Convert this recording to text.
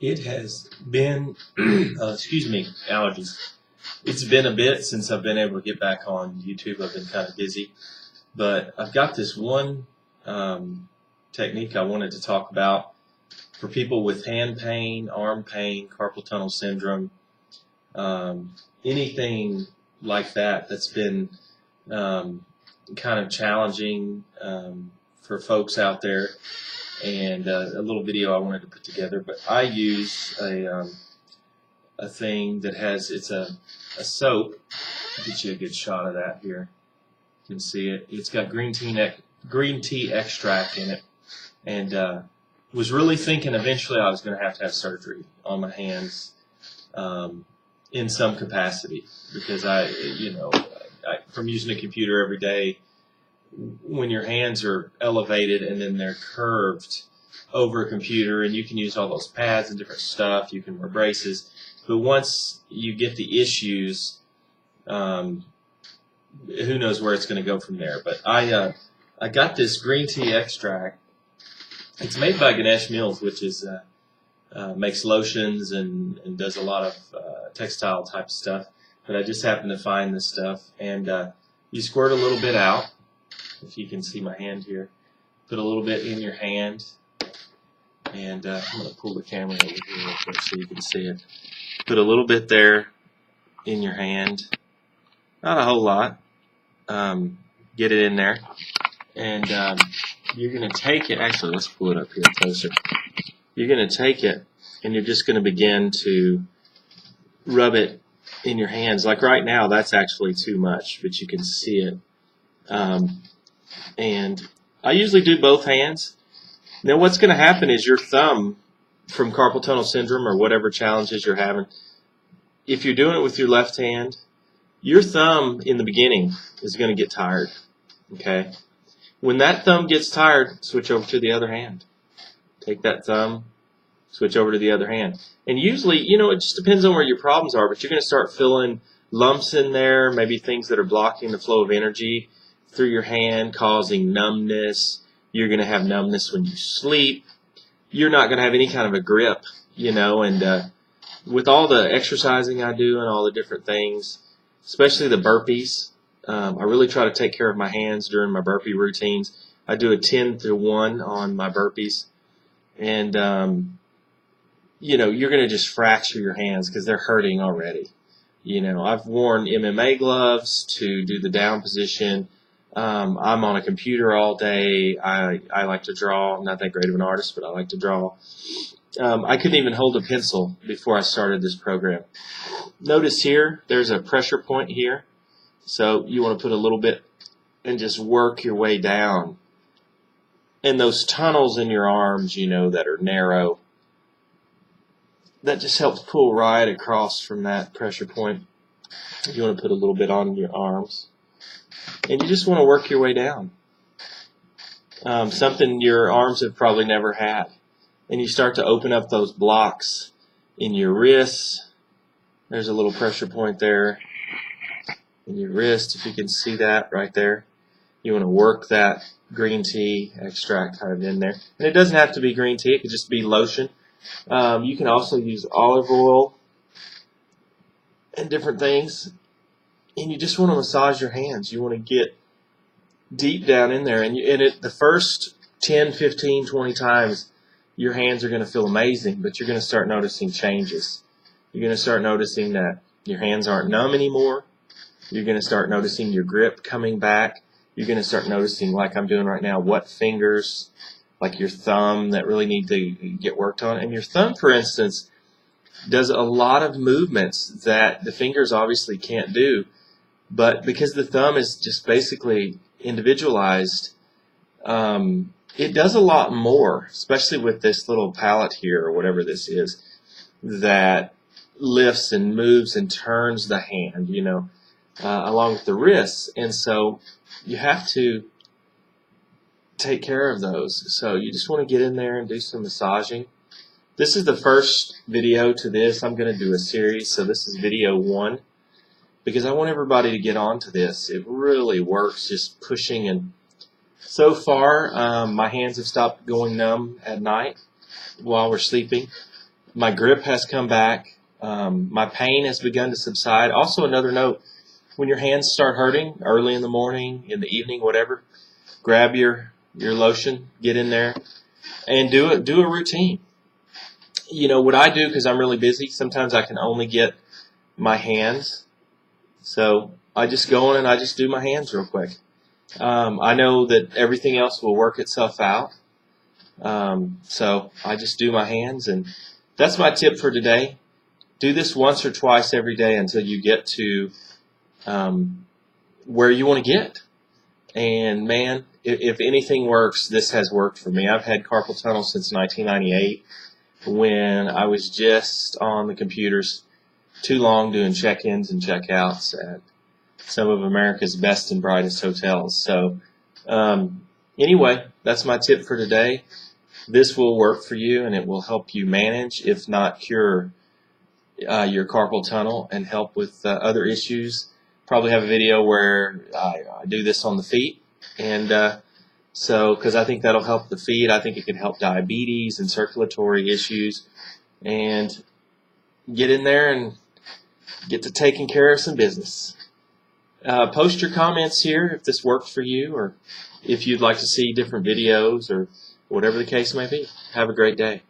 It has been, excuse me, allergies. It's been a bit since I've been able to get back on YouTube. I've been kind of busy. But I've got this one technique I wanted to talk about for people with hand pain, arm pain, carpal tunnel syndrome, anything like that that's been kind of challenging for folks out there. And a little video I wanted to put together, but I use a thing that has, it's a soap. I'll get you a good shot of that here. You can see it. It's got green tea extract in it, and was really thinking eventually I was going to have surgery on my hands in some capacity, because from using a computer every day, when your hands are elevated and then they're curved over a computer, and you can use all those pads and different stuff, you can wear braces, but once you get the issues, who knows where it's going to go from there. But I got this green tea extract. It's made by Ganesh Mills, which is makes lotions and does a lot of textile type stuff. But I just happened to find this stuff, and you squirt a little bit out. If you can see my hand here, put a little bit in your hand, and I'm going to pull the camera over here real quick so you can see it. Put a little bit there in your hand, not a whole lot. Get it in there, and you're going to take it. Actually, let's pull it up here closer. You're going to take it, and you're just going to begin to rub it in your hands. Like right now, that's actually too much, but you can see it. And I usually do both hands. Now what's going to happen is your thumb, from carpal tunnel syndrome or whatever challenges you're having, if you're doing it with your left hand, your thumb in the beginning is going to get tired. Okay? When that thumb gets tired, switch over to the other hand. Take that thumb, switch over to the other hand. And usually, it just depends on where your problems are, but you're going to start feeling lumps in there, maybe things that are blocking the flow of energy through your hand, causing numbness. You're going to have numbness when you sleep. You're not going to have any kind of a grip, and with all the exercising I do and all the different things, especially the burpees, I really try to take care of my hands during my burpee routines. I do a 10-to-1 on my burpees, and you're going to just fracture your hands because they're hurting already. I've worn MMA gloves to do the down position. I'm on a computer all day. I like to draw. I'm not that great of an artist, but I like to draw. I couldn't even hold a pencil before I started this program. Notice here, there's a pressure point here. So you want to put a little bit and just work your way down. And those tunnels in your arms, that are narrow, that just helps pull right across from that pressure point. You want to put a little bit on your arms. And you just want to work your way down. Something your arms have probably never had. And you start to open up those blocks in your wrists. There's a little pressure point there in your wrist, if you can see that right there. You want to work that green tea extract kind of in there. And it doesn't have to be green tea. It could just be lotion. You can also use olive oil and different things. And you just want to massage your hands. You want to get deep down in there. And the first 10, 15, 20 times, your hands are going to feel amazing, but you're going to start noticing changes. You're going to start noticing that your hands aren't numb anymore. You're going to start noticing your grip coming back. You're going to start noticing, like I'm doing right now, what fingers, like your thumb, that really need to get worked on. And your thumb, for instance, does a lot of movements that the fingers obviously can't do. But because the thumb is just basically individualized, it does a lot more, especially with this little palette here, or whatever this is, that lifts and moves and turns the hand, along with the wrists. And so you have to take care of those. So you just want to get in there and do some massaging. This is the first video to this. I'm going to do a series, so this is video 1. Because I want everybody to get onto this. It really works, just pushing. And so far, my hands have stopped going numb at night while we're sleeping. My grip has come back. My pain has begun to subside. Also, another note, when your hands start hurting early in the morning, in the evening, whatever, grab your lotion, get in there, and do a routine. You know, what I do, because I'm really busy, sometimes I can only get my hands. So I just go in and I just do my hands real quick. I know that everything else will work itself out. So I just do my hands, and that's my tip for today. Do this once or twice every day until you get to where you want to get. And man, if anything works, this has worked for me. I've had carpal tunnel since 1998 when I was just on the computers too long doing check-ins and check-outs at some of America's best and brightest hotels. So anyway, that's my tip for today. This will work for you, and it will help you manage, if not cure, your carpal tunnel and help with other issues. Probably have a video where I do this on the feet, and so because I think that'll help the feet. I think it can help diabetes and circulatory issues, and get in there and get to taking care of some business. Post your comments here if this worked for you, or if you'd like to see different videos, or whatever the case may be. Have a great day.